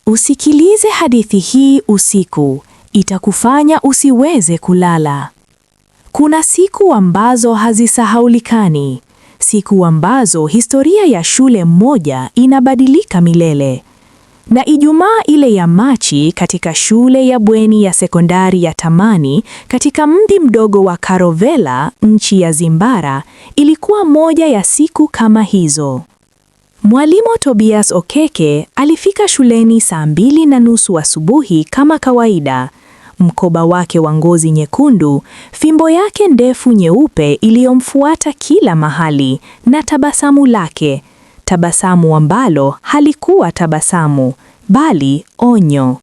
Usikilize hadithi hii usiku, itakufanya usiweze kulala. Kuna siku ambazo hazisahaulikani, siku ambazo historia ya shule moja inabadilika milele. Na Ijumaa ile ya Machi katika shule ya bweni ya sekondari ya Tamani katika mji mdogo wa Karovela, nchi ya Zimbara, ilikuwa moja ya siku kama hizo. Mwalimu Tobias Okeke alifika shuleni saa 2:30 asubuhi kama kawaida. Mkoba wake wa ngozi nyekundu, fimbo yake ndefu nyeupe iliyomfuata kila mahali, na tabasamu lake. Tabasamu ambalo halikuwa tabasamu, bali onyo.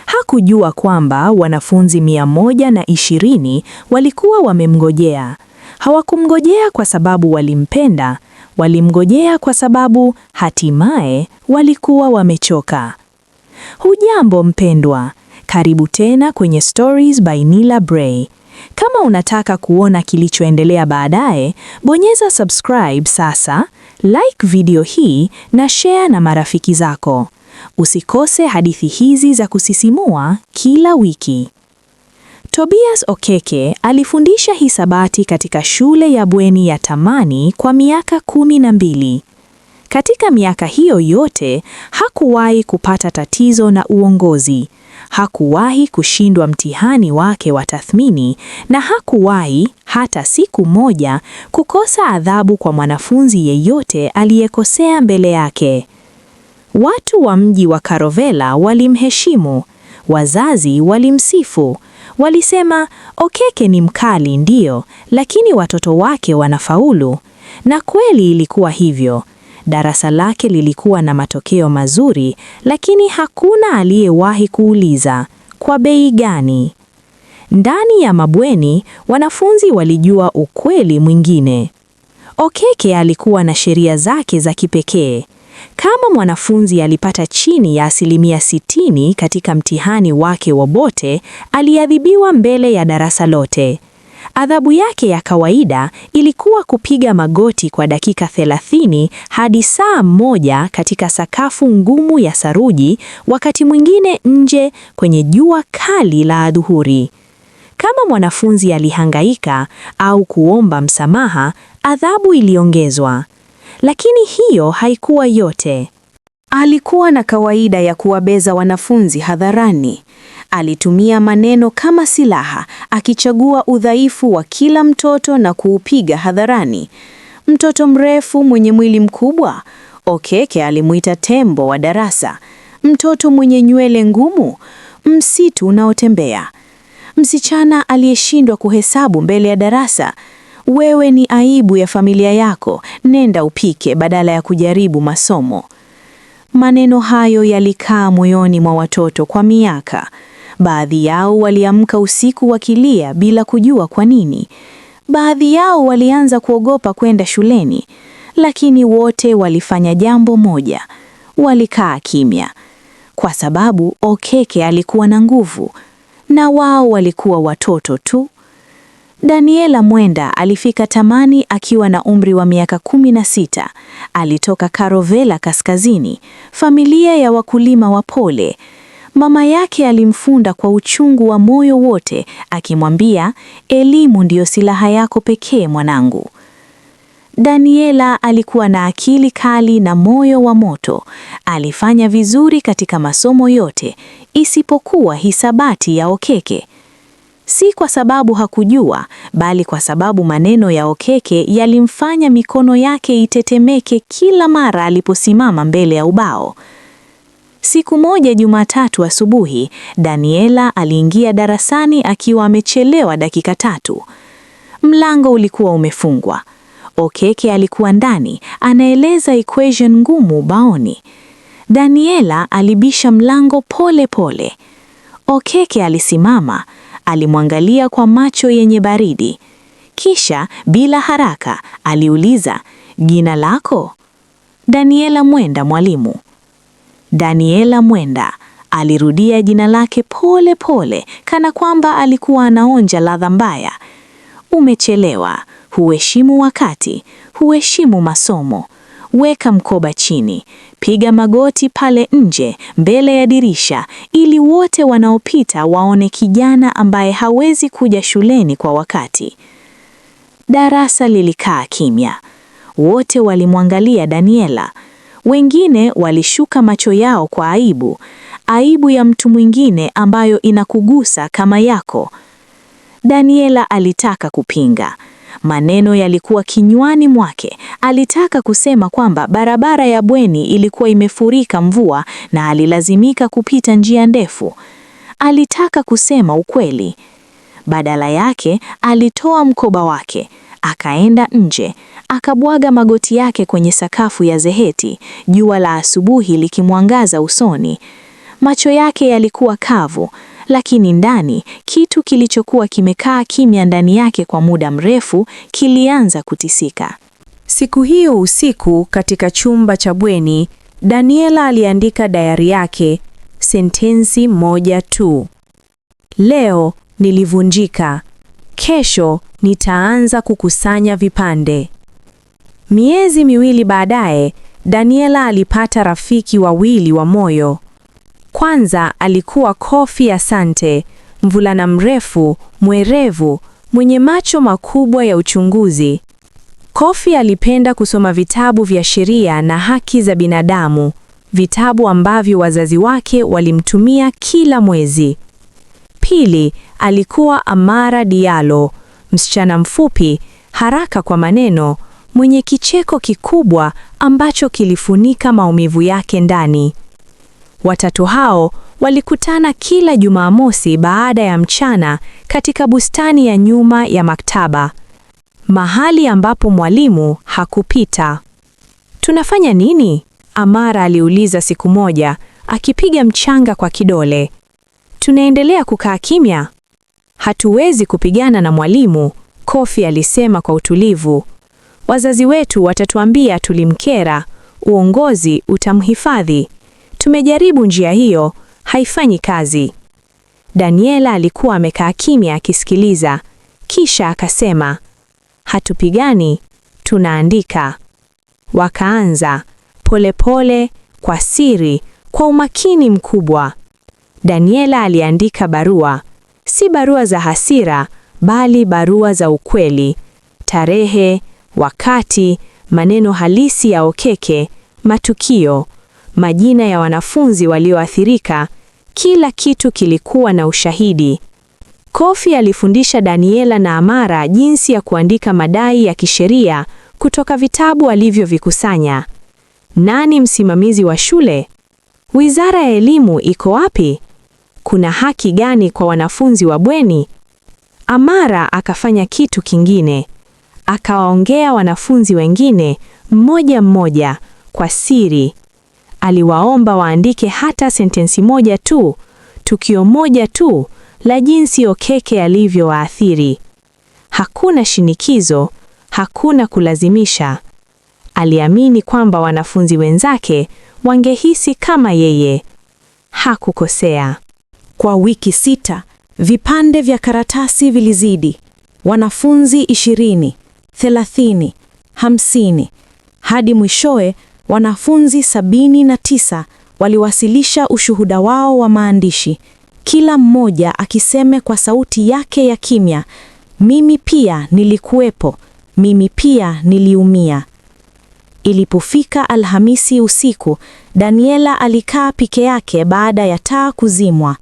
Hakujua kwamba wanafunzi 120 walikuwa wamemngojea. Hawakumngojea kwa sababu walimpenda, walimngojea kwa sababu hatimaye walikuwa wamechoka. Hujambo mpendwa, karibu tena kwenye Stories by Nila Bray. Kama unataka kuona kilichoendelea baadaye, bonyeza subscribe sasa, like video hii na share na marafiki zako. Usikose hadithi hizi za kusisimua kila wiki. Tobias Okeke alifundisha hisabati katika shule ya bweni ya Tamani kwa miaka 12. Katika miaka hiyo yote, hakuwahi kupata tatizo na uongozi. Hakuwahi kushindwa mtihani wake wa tathmini na hakuwahi hata siku moja kukosa adhabu kwa mwanafunzi yeyote aliyekosea mbele yake. Watu wa mji wa Karovela walimheshimu, wazazi walimsifu. Walisema Okeke ni mkali ndio, lakini watoto wake wanafaulu. Na kweli ilikuwa hivyo. Darasa lake lilikuwa na matokeo mazuri, lakini hakuna aliyewahi kuuliza, kwa bei gani? Ndani ya mabweni, wanafunzi walijua ukweli mwingine. Okeke alikuwa na sheria zake za kipekee. Kama mwanafunzi alipata chini ya 60% katika mtihani wake wa bote, aliadhibiwa mbele ya darasa lote. Adhabu yake ya kawaida ilikuwa kupiga magoti kwa dakika 30 hadi saa 1 katika sakafu ngumu ya saruji, wakati mwingine nje kwenye jua kali la adhuhuri. Kama mwanafunzi alihangaika au kuomba msamaha, adhabu iliongezwa. Lakini hiyo haikuwa yote. Alikuwa na kawaida ya kuwabeza wanafunzi hadharani. Alitumia maneno kama silaha, akichagua udhaifu wa kila mtoto na kuupiga hadharani. Mtoto mrefu mwenye mwili mkubwa, Okeke alimuita tembo wa darasa. Mtoto mwenye nywele ngumu, msitu unaotembea. Msichana aliyeshindwa kuhesabu mbele ya darasa, wewe ni aibu ya familia yako, nenda upike badala ya kujaribu masomo. Maneno hayo yalikaa moyoni mwa watoto kwa miaka. Baadhi yao waliamka usiku wakilia bila kujua kwa nini. Baadhi yao walianza kuogopa kwenda shuleni, lakini wote walifanya jambo moja. Walikaa kimya. Kwa sababu Okeke alikuwa na nguvu, na wao walikuwa watoto tu. Daniela Mwenda alifika Tamani akiwa na umri wa miaka 16. Alitoka Karovela Kaskazini, familia ya wakulima wapole. Mama yake alimfunda kwa uchungu wa moyo wote, akimwambia, elimu ndiyo silaha yako pekee mwanangu. Daniela alikuwa na akili kali na moyo wa moto. Alifanya vizuri katika masomo yote, isipokuwa hisabati ya Okeke. Si kwa sababu hakujua, bali kwa sababu maneno ya Okeke yalimfanya mikono yake itetemeke kila mara aliposimama mbele ya ubao. Siku moja Jumatatu asubuhi, Daniela aliingia darasani akiwa amechelewa dakika 3. Mlango ulikuwa umefungwa. Okeke alikuwa ndani, anaeleza equation ngumu baoni. Daniela alibisha mlango pole pole. Okeke alisimama, alimwangalia kwa macho yenye baridi. Kisha bila haraka aliuliza, "Jina lako?" "Daniela Mwenda mwalimu." Daniela Mwenda. Alirudia jina lake pole pole, kana kwamba alikuwa anaonja ladha mbaya. "Umechelewa, huheshimu wakati, huheshimu masomo. weka mkoba chini, piga magoti pale nje mbele ya dirisha ili wote wanaopita waone kijana ambaye hawezi kuja shuleni kwa wakati. Darasa lilikaa kimya. Wote walimwangalia Daniela. Wengine walishuka macho yao kwa aibu, aibu ya mtu mwingine ambayo inakugusa kama yako. Daniela alitaka kupinga. Maneno yalikuwa kinywani mwake. Alitaka kusema kwamba barabara ya bweni ilikuwa imefurika mvua na alilazimika kupita njia ndefu. Alitaka kusema ukweli. Badala yake, alitoa mkoba wake, akaenda nje, akabwaga magoti yake kwenye sakafu ya zeheti, jua la asubuhi likimwangaza usoni. Macho yake yalikuwa kavu, lakini ndani, kitu kilichokuwa kimekaa kimya ndani yake kwa muda mrefu kilianza kutisika. Siku hiyo usiku katika chumba cha bweni, Daniela aliandika dayari yake, sentensi moja tu. Leo nilivunjika. Kesho nitaanza kukusanya vipande. Miezi miwili baadaye, Daniela alipata rafiki wawili wa moyo. Kwanza alikuwa Kofi Asante, mvulana mrefu, mwerevu, mwenye macho makubwa ya uchunguzi. Kofi alipenda kusoma vitabu vya sheria na haki za binadamu, vitabu ambavyo wazazi wake walimtumia kila mwezi. Pili, alikuwa Amara Diallo, msichana mfupi, haraka kwa maneno, mwenye kicheko kikubwa ambacho kilifunika maumivu yake ndani. Watatu hao walikutana kila Jumamosi baada ya mchana katika bustani ya nyuma ya maktaba, mahali ambapo mwalimu hakupita. Tunafanya nini? Amara aliuliza siku moja, akipiga mchanga kwa kidole. Tunaendelea kukaa kimya. Hatuwezi kupigana na mwalimu, Kofi alisema kwa utulivu. Wazazi wetu watatuambia tulimkera, uongozi utamhifadhi. Tumejaribu njia hiyo, haifanyi kazi. Daniela alikuwa amekaa kimya akisikiliza, kisha akasema, hatupigani, tunaandika. Wakaanza, polepole, kwa siri, kwa umakini mkubwa. Daniela aliandika barua, si barua za hasira, bali barua za ukweli. Tarehe, wakati, maneno halisi ya Okeke, matukio, majina ya wanafunzi walioathirika, kila kitu kilikuwa na ushahidi. Kofi alifundisha Daniela na Amara jinsi ya kuandika madai ya kisheria kutoka vitabu alivyovikusanya. Nani msimamizi wa shule? Wizara ya Elimu iko wapi? Kuna haki gani kwa wanafunzi wa bweni? Amara akafanya kitu kingine. Akawaongea wanafunzi wengine mmoja mmoja kwa siri. Aliwaomba waandike hata sentensi moja tu, tukio moja tu la jinsi Okeke alivyowaathiri. Hakuna shinikizo, hakuna kulazimisha. Aliamini kwamba wanafunzi wenzake wangehisi kama yeye. Hakukosea. Kwa wiki 6, vipande vya karatasi vilizidi. Wanafunzi 20, 30, 50. Hadi mwishowe, wanafunzi 79 waliwasilisha ushuhuda wao wa maandishi. Kila mmoja akiseme kwa sauti yake ya kimya, mimi pia nilikuwepo, mimi pia niliumia. Ilipofika Alhamisi usiku, Daniela alikaa peke yake baada ya taa kuzimwa.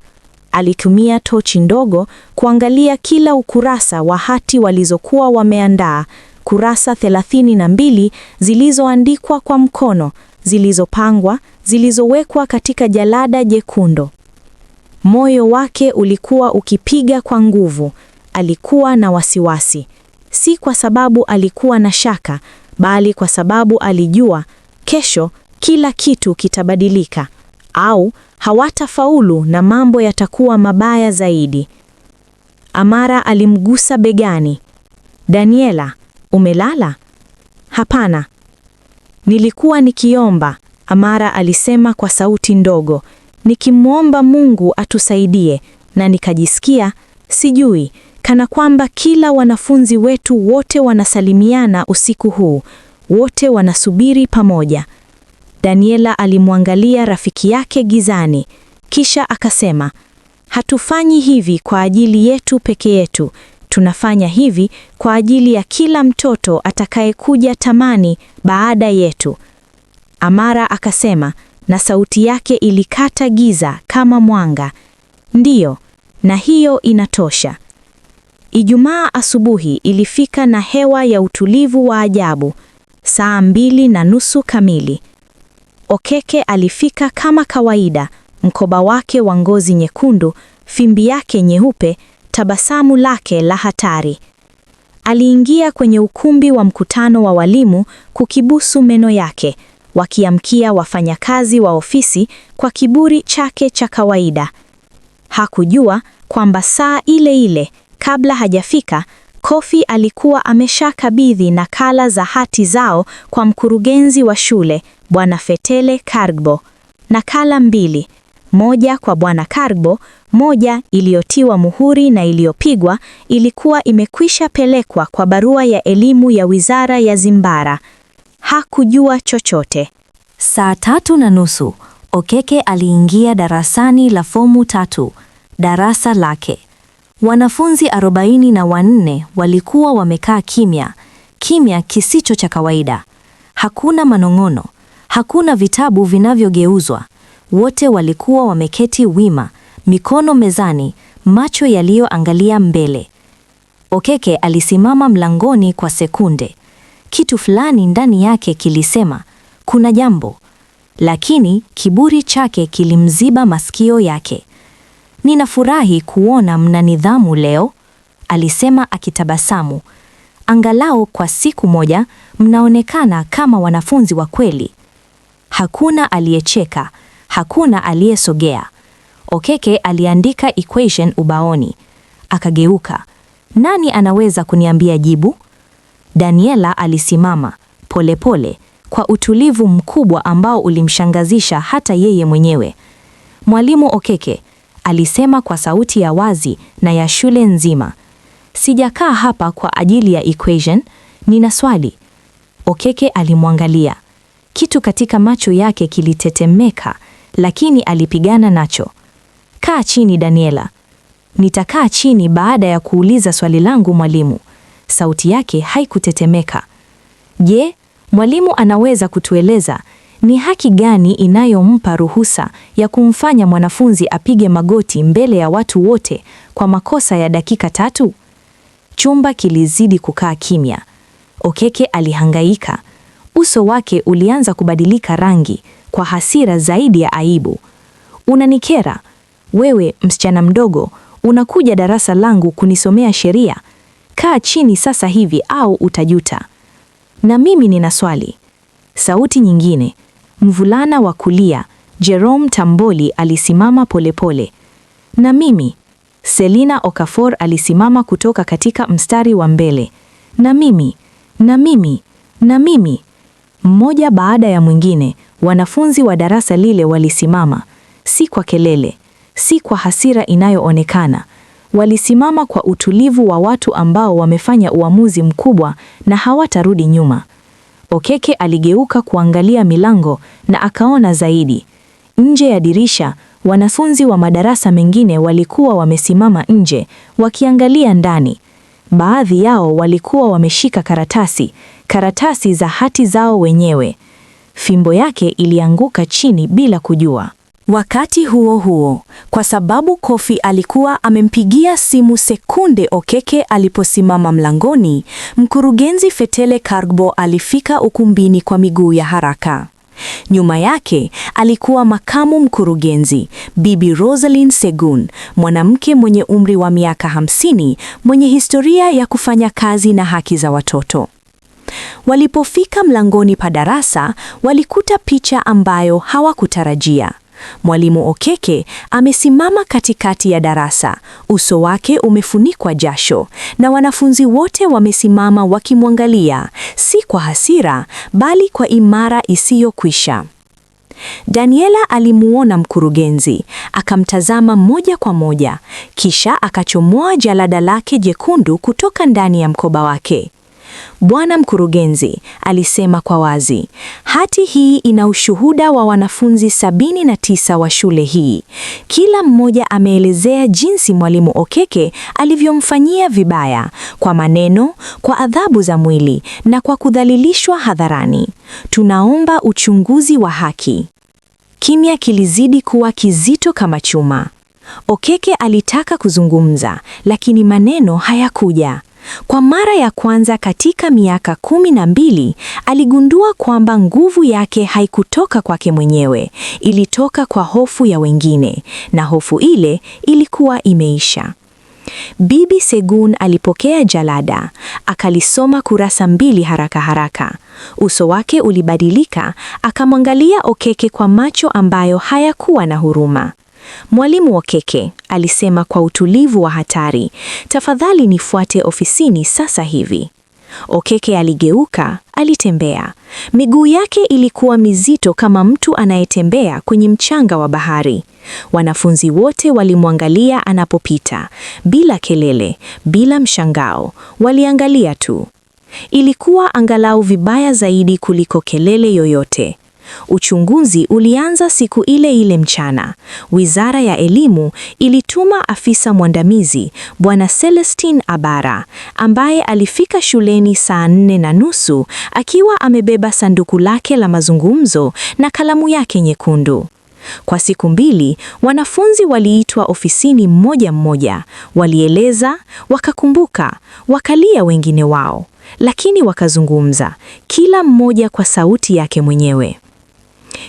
Alitumia tochi ndogo kuangalia kila ukurasa wa hati walizokuwa wameandaa, kurasa 32 zilizoandikwa kwa mkono, zilizopangwa, zilizowekwa katika jalada jekundu. Moyo wake ulikuwa ukipiga kwa nguvu. Alikuwa na wasiwasi, si kwa sababu alikuwa na shaka, bali kwa sababu alijua kesho kila kitu kitabadilika, au hawatafaulu na mambo yatakuwa mabaya zaidi. Amara alimgusa begani. Daniela, umelala? Hapana. Nilikuwa nikiomba, Amara alisema kwa sauti ndogo, nikimwomba Mungu atusaidie, na nikajisikia, sijui, kana kwamba kila wanafunzi wetu wote wanasalimiana usiku huu, wote wanasubiri pamoja. Daniela alimwangalia rafiki yake gizani, kisha akasema, hatufanyi hivi kwa ajili yetu peke yetu, tunafanya hivi kwa ajili ya kila mtoto atakayekuja tamani baada yetu. Amara akasema, na sauti yake ilikata giza kama mwanga, ndiyo, na hiyo inatosha. Ijumaa asubuhi ilifika na hewa ya utulivu wa ajabu, 2:30 kamili. Okeke alifika kama kawaida, mkoba wake wa ngozi nyekundu, fimbi yake nyeupe, tabasamu lake la hatari. Aliingia kwenye ukumbi wa mkutano wa walimu kukibusu meno yake, wakiamkia wafanyakazi wa ofisi kwa kiburi chake cha kawaida. Hakujua kwamba saa ile ile kabla hajafika, Kofi alikuwa ameshakabidhi nakala za hati zao kwa mkurugenzi wa shule, Bwana Fetele Kargbo. Nakala 2, moja kwa Bwana Kargbo, moja iliyotiwa muhuri na iliyopigwa, ilikuwa imekwisha pelekwa kwa barua ya elimu ya Wizara ya Zimbara. Hakujua chochote. Saa 3:30, Okeke aliingia darasani la fomu 3, darasa lake. Wanafunzi 44 walikuwa wamekaa kimya, kimya kisicho cha kawaida. Hakuna manong'ono, hakuna vitabu vinavyogeuzwa. Wote walikuwa wameketi wima, mikono mezani, macho yaliyoangalia mbele. Okeke alisimama mlangoni kwa sekunde. Kitu fulani ndani yake kilisema, kuna jambo. Lakini kiburi chake kilimziba masikio yake. Ninafurahi kuona mna nidhamu leo, alisema akitabasamu. Angalau kwa siku moja mnaonekana kama wanafunzi wa kweli. Hakuna aliyecheka, hakuna aliyesogea. Okeke aliandika equation ubaoni. Akageuka. Nani anaweza kuniambia jibu? Daniela alisimama, polepole, kwa utulivu mkubwa ambao ulimshangazisha hata yeye mwenyewe. Mwalimu Okeke, alisema kwa sauti ya wazi na ya shule nzima. Sijakaa hapa kwa ajili ya equation, nina swali. Okeke alimwangalia. Kitu katika macho yake kilitetemeka, lakini alipigana nacho. Kaa chini Daniela. Nitakaa chini baada ya kuuliza swali langu mwalimu. Sauti yake haikutetemeka. Je, mwalimu anaweza kutueleza ni haki gani inayompa ruhusa ya kumfanya mwanafunzi apige magoti mbele ya watu wote kwa makosa ya dakika 3? Chumba kilizidi kukaa kimya. Okeke alihangaika. Uso wake ulianza kubadilika rangi kwa hasira zaidi ya aibu. Unanikera. Wewe msichana mdogo, unakuja darasa langu kunisomea sheria. Kaa chini sasa hivi au utajuta. Na mimi nina swali. Sauti nyingine. Mvulana wa kulia, Jerome Tamboli alisimama polepole. Na mimi. Selina Okafor alisimama kutoka katika mstari wa mbele. Na mimi, na mimi, na mimi. Mmoja baada ya mwingine, wanafunzi wa darasa lile walisimama. Si kwa kelele, si kwa hasira inayoonekana. Walisimama kwa utulivu wa watu ambao wamefanya uamuzi mkubwa na hawatarudi nyuma. Okeke aligeuka kuangalia milango na akaona zaidi. Nje ya dirisha, wanafunzi wa madarasa mengine walikuwa wamesimama nje, wakiangalia ndani. Baadhi yao walikuwa wameshika karatasi za hati zao wenyewe. Fimbo yake ilianguka chini bila kujua. Wakati huo huo, kwa sababu Kofi alikuwa amempigia simu sekunde Okeke aliposimama mlangoni, mkurugenzi Fetele Kargbo alifika ukumbini kwa miguu ya haraka. Nyuma yake alikuwa makamu mkurugenzi, Bibi Rosalind Segun, mwanamke mwenye umri wa miaka 50, mwenye historia ya kufanya kazi na haki za watoto. Walipofika mlangoni pa darasa, walikuta picha ambayo hawakutarajia. Mwalimu Okeke amesimama katikati ya darasa, uso wake umefunikwa jasho, na wanafunzi wote wamesimama wakimwangalia, si kwa hasira, bali kwa imara isiyokwisha. Daniela alimuona mkurugenzi, akamtazama moja kwa moja, kisha akachomoa jalada lake jekundu kutoka ndani ya mkoba wake. Bwana mkurugenzi, alisema kwa wazi, hati hii ina ushuhuda wa wanafunzi 79 wa shule hii. Kila mmoja ameelezea jinsi Mwalimu Okeke alivyomfanyia vibaya, kwa maneno, kwa adhabu za mwili na kwa kudhalilishwa hadharani. Tunaomba uchunguzi wa haki. Kimya kilizidi kuwa kizito kama chuma. Okeke alitaka kuzungumza, lakini maneno hayakuja. Kwa mara ya kwanza katika miaka 12, aligundua kwamba nguvu yake haikutoka kwake mwenyewe, ilitoka kwa hofu ya wengine, na hofu ile ilikuwa imeisha. Bibi Segun alipokea jalada, akalisoma kurasa 2 haraka haraka. Uso wake ulibadilika, akamwangalia Okeke kwa macho ambayo hayakuwa na huruma. Mwalimu Okeke, alisema kwa utulivu wa hatari, tafadhali nifuate ofisini sasa hivi. Okeke aligeuka, alitembea. Miguu yake ilikuwa mizito kama mtu anayetembea kwenye mchanga wa bahari. Wanafunzi wote walimwangalia anapopita, bila kelele, bila mshangao, waliangalia tu. Ilikuwa angalau vibaya zaidi kuliko kelele yoyote. Uchunguzi ulianza siku ile ile mchana. Wizara ya Elimu ilituma afisa mwandamizi, Bwana Celestine Abara, ambaye alifika shuleni saa 4:30 akiwa amebeba sanduku lake la mazungumzo na kalamu yake nyekundu. Kwa siku 2, wanafunzi waliitwa ofisini mmoja mmoja, walieleza, wakakumbuka, wakalia wengine wao, lakini wakazungumza, kila mmoja kwa sauti yake mwenyewe.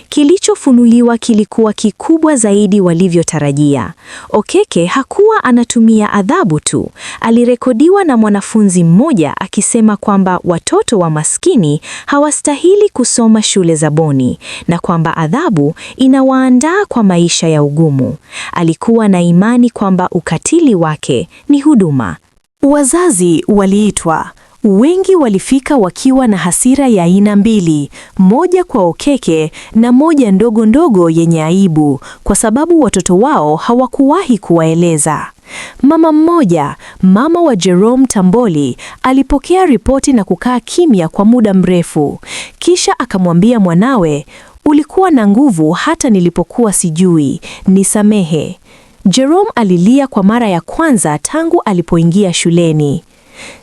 Kilichofunuliwa kilikuwa kikubwa zaidi walivyotarajia. Okeke hakuwa anatumia adhabu tu. Alirekodiwa na mwanafunzi mmoja akisema kwamba watoto wa maskini hawastahili kusoma shule za boni na kwamba adhabu inawaandaa kwa maisha ya ugumu. Alikuwa na imani kwamba ukatili wake ni huduma. Wazazi waliitwa. Wengi walifika wakiwa na hasira ya aina mbili, moja kwa Okeke na moja ndogo ndogo yenye aibu, kwa sababu watoto wao hawakuwahi kuwaeleza. Mama mmoja, mama wa Jerome Tamboli, alipokea ripoti na kukaa kimya kwa muda mrefu. Kisha akamwambia mwanawe, ulikuwa na nguvu hata nilipokuwa sijui, nisamehe. Jerome alilia kwa mara ya kwanza tangu alipoingia shuleni.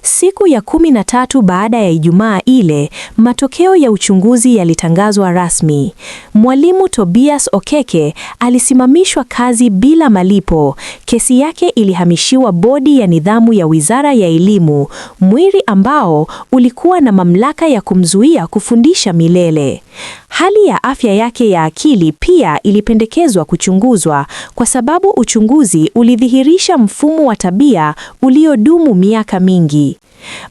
Siku ya 13 baada ya Ijumaa ile, matokeo ya uchunguzi yalitangazwa rasmi. Mwalimu Tobias Okeke alisimamishwa kazi bila malipo. Kesi yake ilihamishiwa bodi ya nidhamu ya Wizara ya Elimu, mwili ambao ulikuwa na mamlaka ya kumzuia kufundisha milele. Hali ya afya yake ya akili pia ilipendekezwa kuchunguzwa kwa sababu uchunguzi ulidhihirisha mfumo wa tabia uliodumu miaka mingi.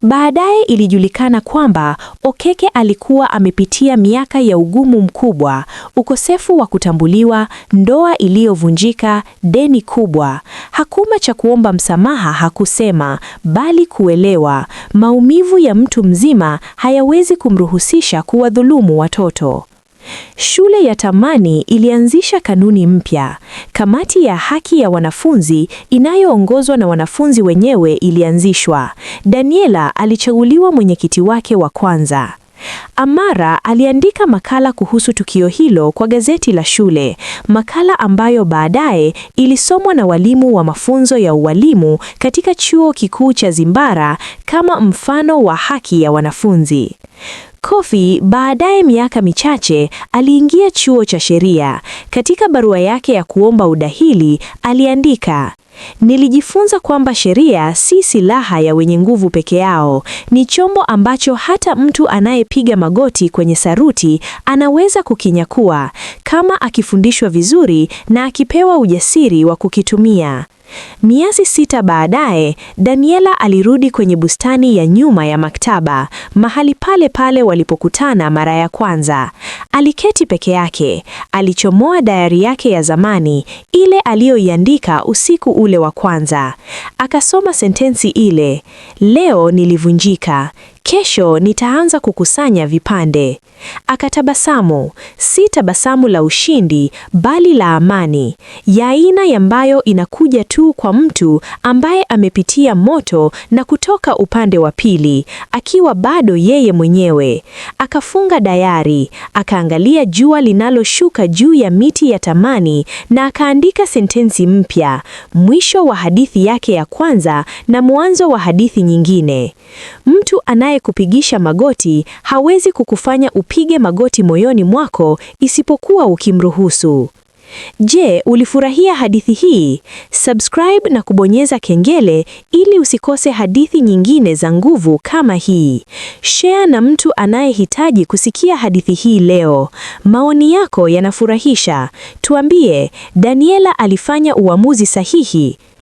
Baadaye ilijulikana kwamba Okeke alikuwa amepitia miaka ya ugumu mkubwa, ukosefu wa kutambuliwa, ndoa iliyovunjika, deni kubwa. Hakuna cha kuomba msamaha hakusema, bali kuelewa. Maumivu ya mtu mzima hayawezi kumruhusisha kuwadhulumu watoto. Shule ya Tamani ilianzisha kanuni mpya. Kamati ya haki ya wanafunzi inayoongozwa na wanafunzi wenyewe ilianzishwa. Daniela alichaguliwa mwenyekiti wake wa kwanza. Amara aliandika makala kuhusu tukio hilo kwa gazeti la shule, makala ambayo baadaye ilisomwa na walimu wa mafunzo ya ualimu katika chuo kikuu cha Zimbara kama mfano wa haki ya wanafunzi. Kofi baadaye miaka michache aliingia chuo cha sheria. Katika barua yake ya kuomba udahili aliandika, nilijifunza kwamba sheria si silaha ya wenye nguvu peke yao, ni chombo ambacho hata mtu anayepiga magoti kwenye saruti anaweza kukinyakua, kama akifundishwa vizuri na akipewa ujasiri wa kukitumia. Miezi 6 baadaye, Daniela alirudi kwenye bustani ya nyuma ya maktaba, mahali pale pale walipokutana mara ya kwanza. Aliketi peke yake, alichomoa dayari yake ya zamani, ile aliyoiandika usiku ule wa kwanza. Akasoma sentensi ile, leo nilivunjika, Kesho nitaanza kukusanya vipande. Akatabasamu, si tabasamu la ushindi, bali la amani, ya aina ambayo inakuja tu kwa mtu ambaye amepitia moto na kutoka upande wa pili, akiwa bado yeye mwenyewe. Akafunga dayari, akaangalia jua linaloshuka juu ya miti ya tamani na akaandika sentensi mpya, mwisho wa hadithi yake ya kwanza na mwanzo wa hadithi nyingine. Mtu anayekupigisha magoti hawezi kukufanya upige magoti moyoni mwako isipokuwa ukimruhusu. Je, ulifurahia hadithi hii? Subscribe na kubonyeza kengele ili usikose hadithi nyingine za nguvu kama hii. Share na mtu anayehitaji kusikia hadithi hii leo. Maoni yako yanafurahisha. Tuambie, Daniela alifanya uamuzi sahihi?